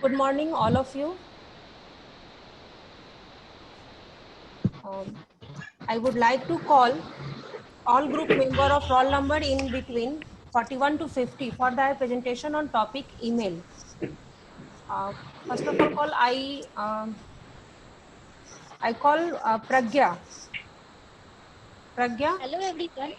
Good morning, all of you. I would like to call all group member of roll number in between 41 to 50 for their presentation on topic email. Uh, First of all, I call Pragya. Pragya. Hello everyone.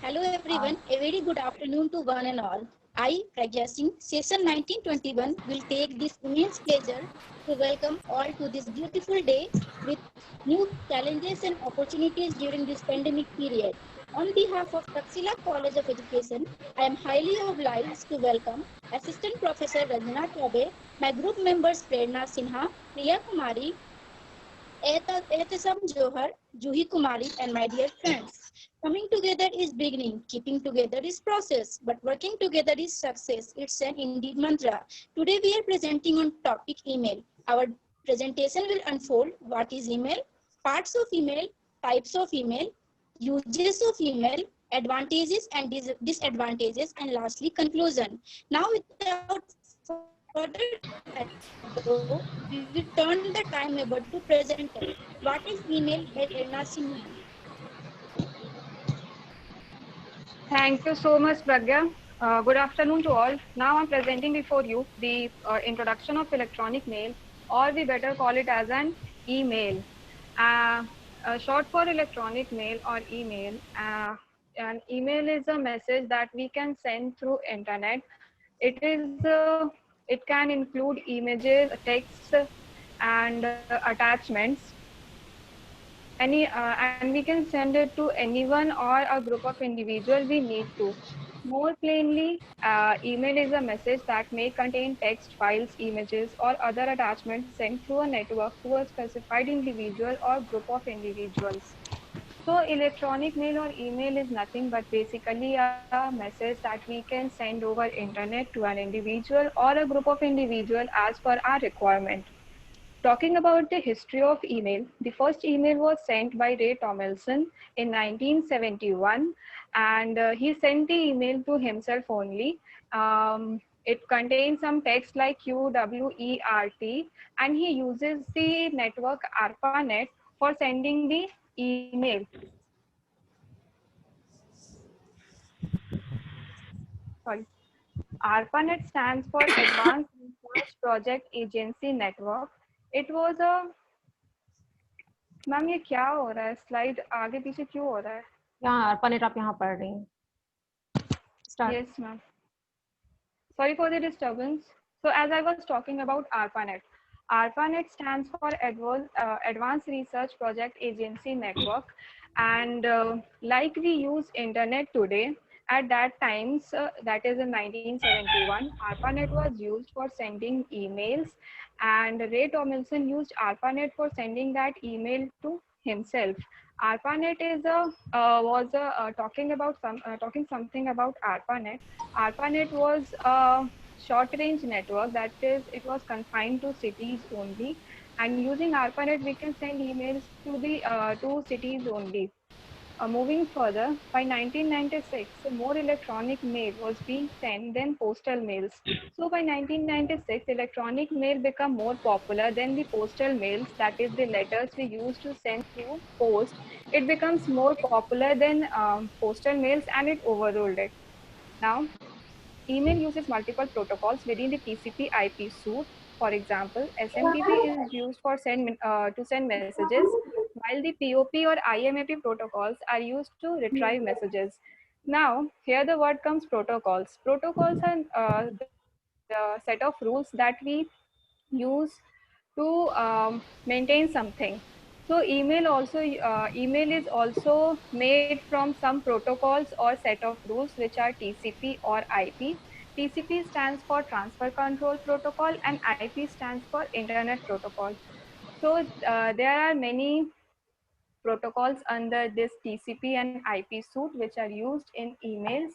Hello Uh, everyone. A very good afternoon to one and all. I, Pragya Singh, session 1921 will take this immense pleasure to welcome all to this beautiful day with new challenges and opportunities during this pandemic period. On behalf of Taxila College of Education, I am highly obliged to welcome Assistant Professor Ranjana Chaube, my group members Prerna Sinha, Priya Kumari, Ehtasam Johar, Juhi Kumari, and my dear friends. Coming together is beginning, keeping together is process, but working together is success. It's an indeed mantra. Today we are presenting on topic email. Our presentation will unfold what is email, parts of email, types of email, uses of email, advantages and disadvantages, and lastly conclusion. Now without further ado, we will turn the time over to presenter. What is email? Head Erna Sinha. Thank you so much, Pragya. Good afternoon to all. Now I'm presenting before you the introduction of electronic mail, or we better call it as an email. Uh, Short for electronic mail or email. An email is a message that we can send through internet. It can include images, texts, and attachments. And we can send it to anyone or a group of individual we need to. More plainly, email is a message that may contain text files, images, or other attachments sent through a network to a specified individual or group of individuals. So electronic mail or email is nothing but basically a message that we can send over internet to an individual or a group of individual as per our requirement. Talking about the history of email, the first email was sent by Ray Tomlinson in 1971, and he sent the email to himself only. It contains some text like QWERT, and he uses the network ARPANET for sending the email. Sorry. ARPANET stands for Advanced Research Project Agency Network. It was a ma'am ये क्या हो रहा है slide आगे पीछे क्यों हो रहा है यहाँ अर्पणेट आप यहाँ पढ़ रही हैं. Start. yes ma'am sorry for the disturbance so as I was talking about ARPANET stands for Advanced Research Project Agency Network and like we use internet today at that times that is in 1971 ARPANET was used for sending emails and Ray Tomlinson used ARPANET for sending that email to himself. ARPANET is a talking something about ARPANET. ARPANET was a short-range network that is it was confined to cities only, and using ARPANET we can send emails to the to cities only. Moving further, by 1996, more electronic mail was being sent than postal mails. So by 1996, electronic mail became more popular than the postal mails, that is the letters we used to send through post. It becomes more popular than postal mails and it overruled it. Now, email uses multiple protocols within the TCP/IP suite. For example, SMTP is used for to send messages, while the POP or IMAP protocols are used to retrieve messages. Now, here the word comes protocols. Protocols are the set of rules that we use to maintain something. So email is also made from some protocols or set of rules which are TCP or IP. TCP stands for Transfer Control Protocol and IP stands for Internet Protocol. So there are many protocols under this TCP and IP suite which are used in emails.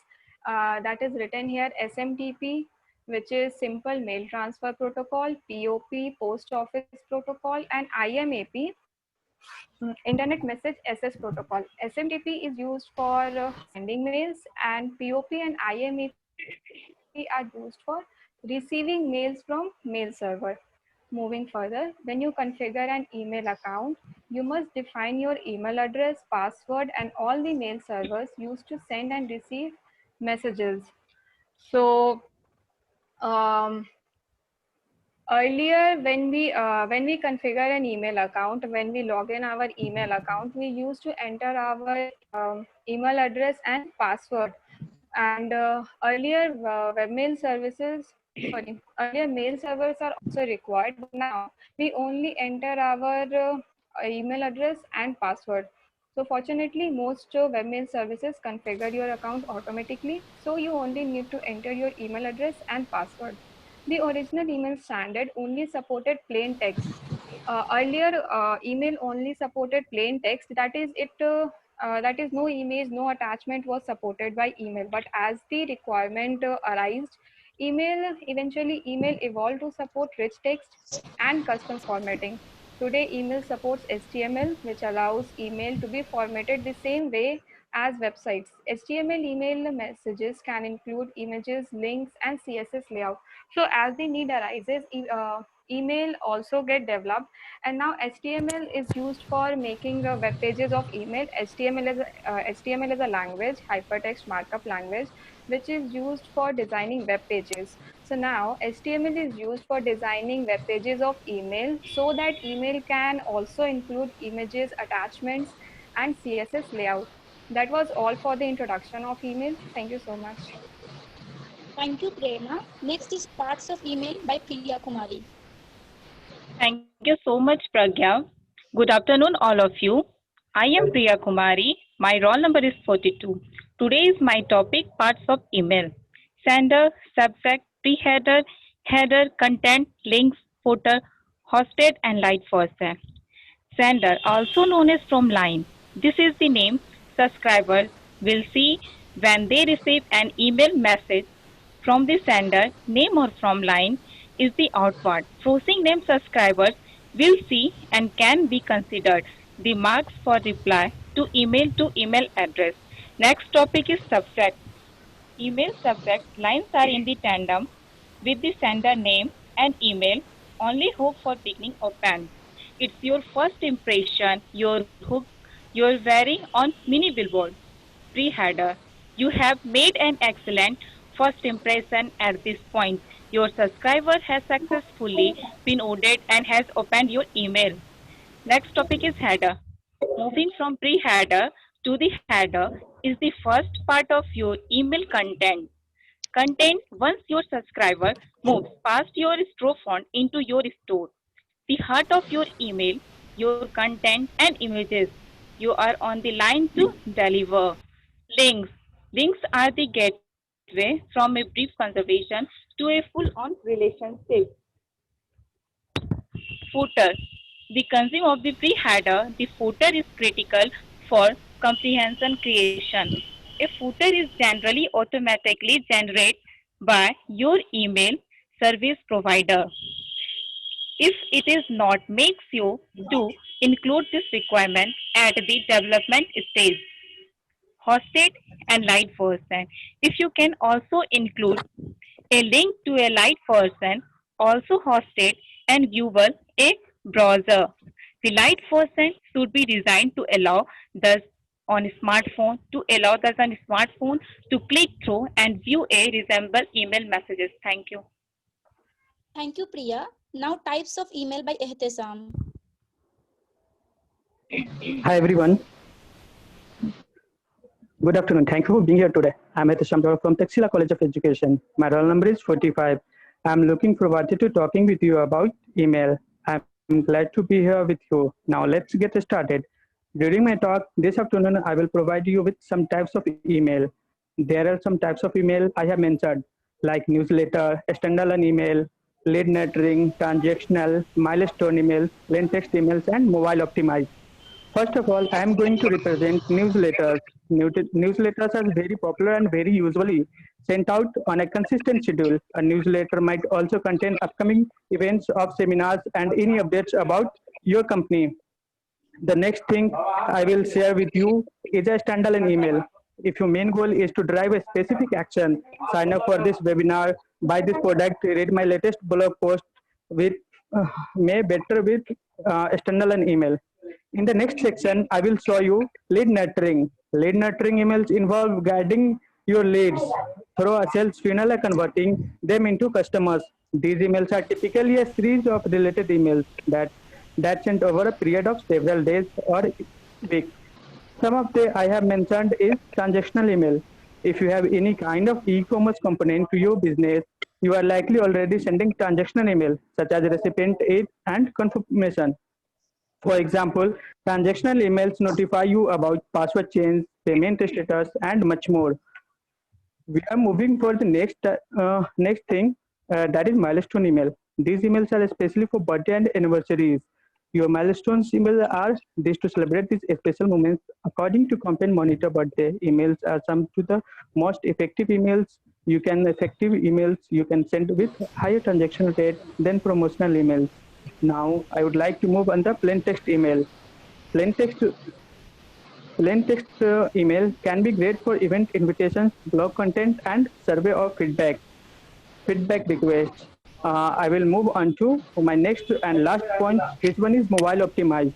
That is written here SMTP, which is Simple Mail Transfer Protocol, POP, Post Office Protocol, and IMAP, Internet Message Access Protocol. SMTP is used for sending mails, and POP and IMAP mainly are used for receiving mails from mail server. Moving further, when you configure an email account, you must define your email address, password, and all the mail servers used to send and receive messages. So um, earlier, when we configure an email account, when we log in our email account, we used to enter our email address and password. And earlier webmail services, sorry, earlier mail servers are also required, but now we only enter our email address and password. So fortunately, most webmail services configure your account automatically, so you only need to enter your email address and password. The original email standard only supported plain text. Earlier, email only supported plain text. That is no image, no attachment was supported by email. But as the requirement arose, email evolved to support rich text and custom formatting. Today, email supports HTML, which allows email to be formatted the same way as websites. HTML email messages can include images, links, and CSS layout. So as the need arises, email also get developed, and now HTML is used for making web pages of email. HTML is a language, hypertext markup language, which is used for designing web pages. So now HTML is used for designing web pages of email, so that email can also include images, attachments, and CSS layout. That was all for the introduction of email. Thank you so much. Thank you, Prerna. Next is parts of email by Priya Kumari. Thank you so much, Pragya. Good afternoon, all of you. I am Priya Kumari. My roll number is 42. Today is my topic, parts of email. Sender, subject, pre-header, header, content, links, footer, hosted, and light person. Sender, also known as from line. This is the name subscriber will see when they receive an email message from the sender. Name or from line is the outward. Processing name subscribers will see and can be considered the marks for reply to email address. Next topic is subject. Email subject lines are in the tandem with the sender name and email, only hope for beginning of end. It's your first impression, your hook, your very on mini billboard. Pre-header. You have made an excellent first impression at this point. Your subscriber has successfully been ordered and has opened your email. Next topic is header. Moving from pre-header to the header is the first part of your email content. Content once your subscriber moves past your store font into your store. The heart of your email, your content and images. You are on the line to deliver. Links. Links are the gateway from a brief conversation to a full-on relationship. Footer. The consume of the pre-header, the footer is critical for comprehension creation. A footer is generally automatically generated by your email service provider. If it is not, makes you to include this requirement at the development stage. Hosted and light version. If you can also include a link to a light version, also hosted and viewable a browser. The light version should be designed to allow thus on smartphone to click through and view a resemble email messages. Thank you. Thank you, Priya. Now types of email by Ehtesam. Hi everyone. Good afternoon. Thank you for being here today. I'm Ehtesam from Taxila College of Education. My roll number is 45. I'm looking forward to talking with you about email. I'm glad to be here with you. Now let's get started. During my talk this afternoon, I will provide you with some types of email. There are some types of email I have mentioned, like newsletter, standalone email, lead nurturing, transactional, milestone email, plain text emails, and mobile optimized. First of all, I am going to represent newsletters. Newsletters are very popular and very usually sent out on a consistent schedule. A newsletter might also contain upcoming events of seminars and any updates about your company. The next thing I will share with you is a standalone email. If your main goal is to drive a specific action, sign up for this webinar, buy this product, read my latest blog post with may better with external and email. In the next section, I will show you lead nurturing. Lead nurturing emails involve guiding your leads through a sales funnel and converting them into customers. These emails are typically a series of related emails that sent over a period of several days or weeks. Some of the I have mentioned is transactional email. If you have any kind of e-commerce component to your business, you are likely already sending transactional email such as recipient aid and confirmation. For example, transactional emails notify you about password change, payment status, and much more. We are moving for the next thing, that is milestone email. These emails are especially for birthday and anniversaries. Your milestones emails are these to celebrate these special moments. According to Campaign Monitor, birthday emails are some to the most effective emails you can send with higher transaction rate than promotional emails. Now, I would like to move on the plain text email. Plain text Plain text email can be great for event invitations, blog content, and survey or feedback requests. I will move on to my next and last point, which one is mobile optimized.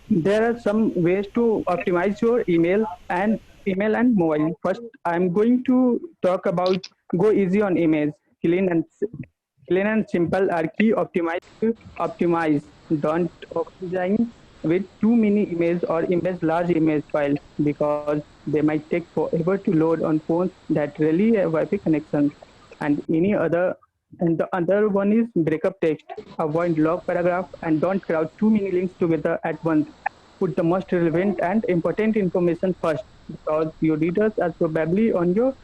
There are some ways to optimize your email and mobile. First, I'm going to talk about go easy on emails. Clean and simple are key. Optimize. Don't optimize with too many emails or embed large image files because they might take forever to load on phones that really have Wi-Fi connections. And the other one is breakup text. Avoid long paragraph and don't crowd too many links together at once. Put the most relevant and important information first because your readers are probably on your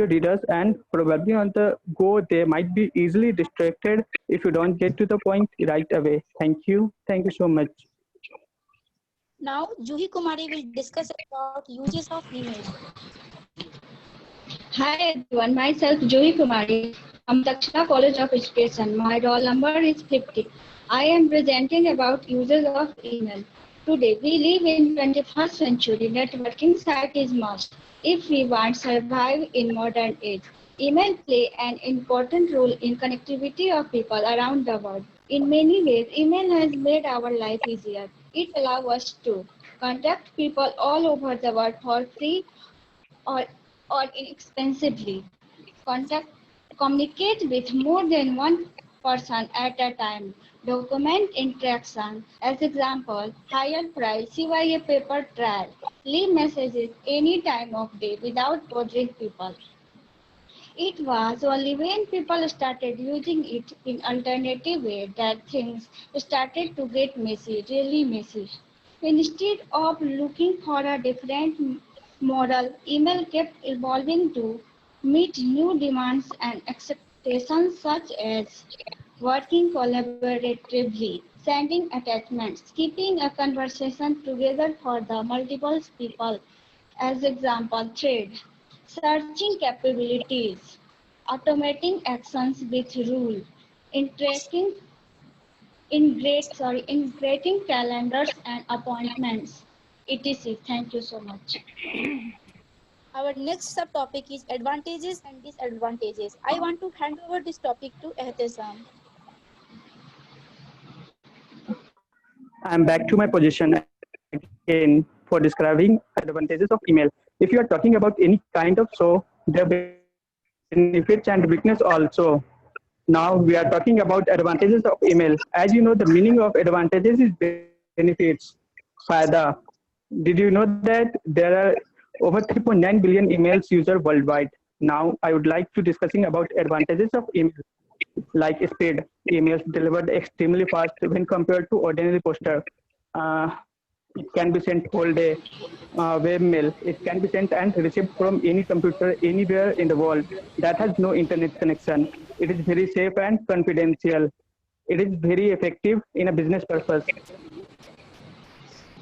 readers and probably on the go. They might be easily distracted if you don't get to the point right away. Thank you so much. Now, Juhi Kumari will discuss about uses of email. Hi everyone, myself Juhi Kumari from Takshila College of Education. My roll number is 50. I am presenting about uses of email. Today we live in 21st century. Networking site is must if we want to survive in modern age. Email play an important role in connectivity of people around the world. In many ways, email has made our life easier. It allows us to contact people all over the world for free or inexpensively. Communicate with more than one person at a time. Document interaction. As example, higher price, CY a paper trail. Leave messages any time of day without bothering people. It was only when people started using it in alternative way that things started to get messy, really messy. Instead of looking for a different model, email kept evolving to meet new demands and expectations such as working collaboratively, sending attachments, keeping a conversation together for the multiple people. As example, thread, searching capabilities, automating actions with rule, integrating calendars and appointments, etc. Thank you so much. Our next subtopic is advantages and disadvantages. I want to hand over this topic to Ehtesam. I'm back to my position again for describing advantages of email. If you are talking about any kind of show, there are benefits and weakness also. Now we are talking about advantages of email. As you know, the meaning of advantages is benefits. Fayda. Did you know that there are over 3.9 billion emails users worldwide? Now I would like to discussing about advantages of email. Like speed, emails delivered extremely fast when compared to ordinary poster. It can be sent whole day. Webmail, it can be sent and received from any computer anywhere in the world that has no internet connection. It is very safe and confidential. It is very effective in a business purpose.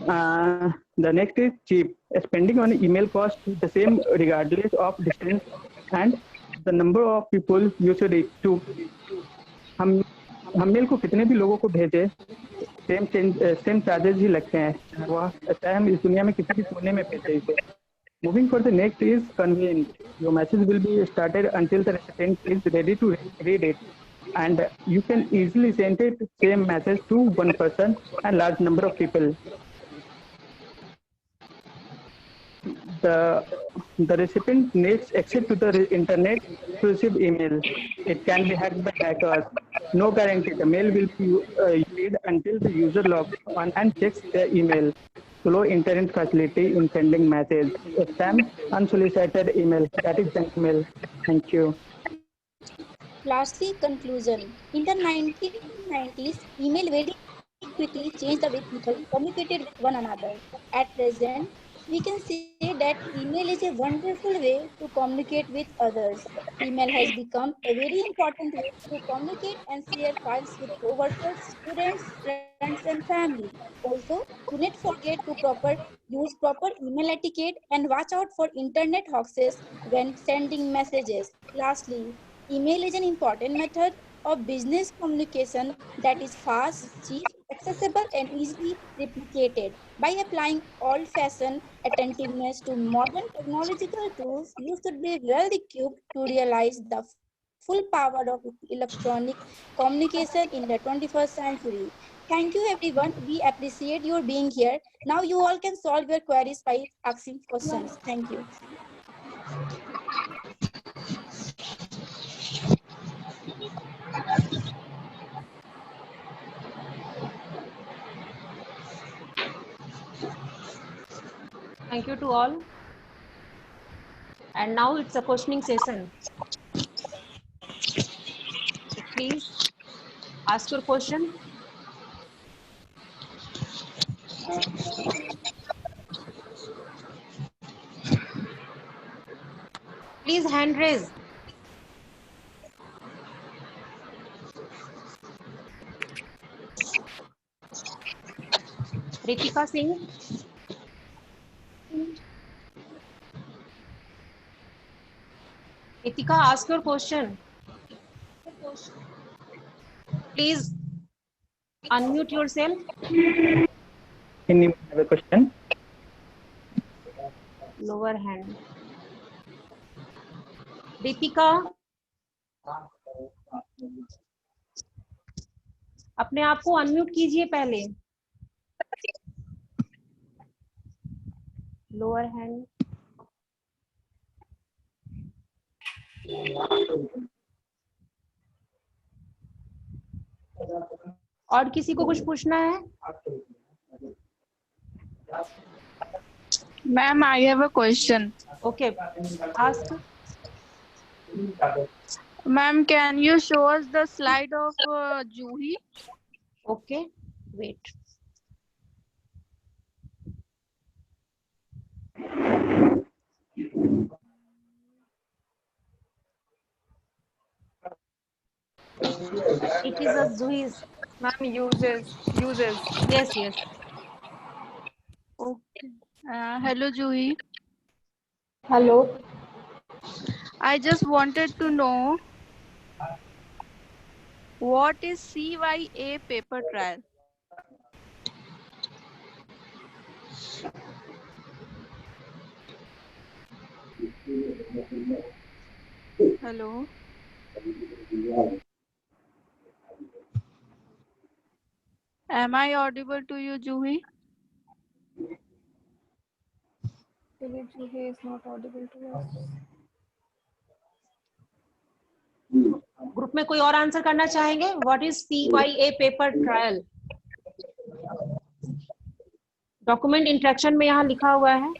The next is cheap. Spending on email costs the same regardless of distance and the number of people you should reach to. हम mail को कितने भी लोगों को भेजें, same charges ही लगते हैं, वह चाहे हम इस दुनिया में किसी भी कोने में भेजें इसे. Moving for the next is convenient. Your message will be started until the recipient is ready to read it, and you can easily send it same message to one person and large number of people. The the recipient needs access to the internet to receive email. It can be hacked by hackers. No guarantee the mail will be read until the user logs on and checks the email. Slow internet facility in sending message. Spam, unsolicited email, that is junk mail. Thank you. Lastly, conclusion. In the 1990s, email very quickly changed the way people communicated with one another. At present, we can say that email is a wonderful way to communicate with others. Email has become a very important way to communicate and share files with coworkers, students, friends, and family. Also, do not forget to use proper email etiquette and watch out for internet hoaxes when sending messages. Lastly, email is an important method of business communication that is fast, cheap, accessible, and easily replicated. By applying old-fashioned attentiveness to modern technological tools, you should be well equipped to realize the full power of electronic communication in the 21st century. Thank you, everyone. We appreciate your being here. Now you all can solve your queries by asking questions. Thank you. Thank you to all. And now it's a questioning session. Please ask your question. Please hand raise. Ritika Singh. Ritika, ask your question. Please unmute yourself. Anyone have a question? Lower hand. Ritika, अपने आप को unmute कीजिए पहले. Lower hand. और किसी को कुछ पूछना है? Ma'am, I have a question. Okay, ask. Ma'am, can you show us the slide of Juhi? Okay, wait. It is a Zuhi's. Ma'am, uses. Yes, yes. Okay. Hello, Juhi. Hello. I just wanted to know what is CYA paper trail? Hello. Am I audible to you, Juhi? Juhi is not audible to us. Group में कोई और answer करना चाहेंगे? What is CYA paper trial? Document interaction में यहाँ लिखा हुआ है.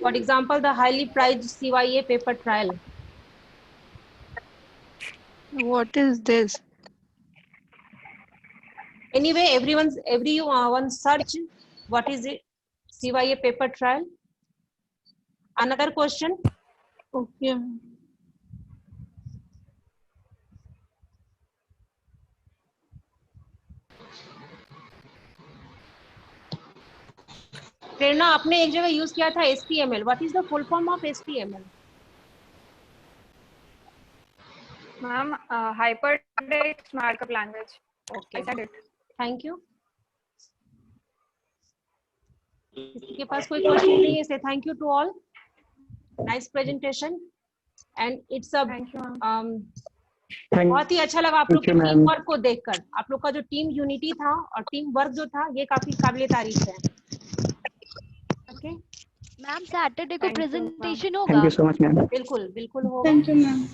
For example, the highly prized CYA paper trial. What is this? Anyway, everyone search what is it? CYA paper trial. Another question. Okay. प्रेरणा, आपने एक जगह यूज किया था HTML. What is the full form of HTML? Ma'am, hypertext markup language. Okay. I said it. Thank you. किसी के पास कोई question नहीं है? Say thank you to all. Nice presentation. And it's a Thank you, ma'am. बहुत ही अच्छा लगा आप लोग के you, ma'am. टीम वर्क को देखकर. आप लोग का जो टीम यूनिटी था और टीम वर्क जो था, ये काफी काबिले तारीफ है. ओके, मैम सैटरडे को Thank you, ma'am. Presentation Thank होगा. you so much, ma'am. बिल्कुल बिल्कुल होगा. Thank you, ma'am.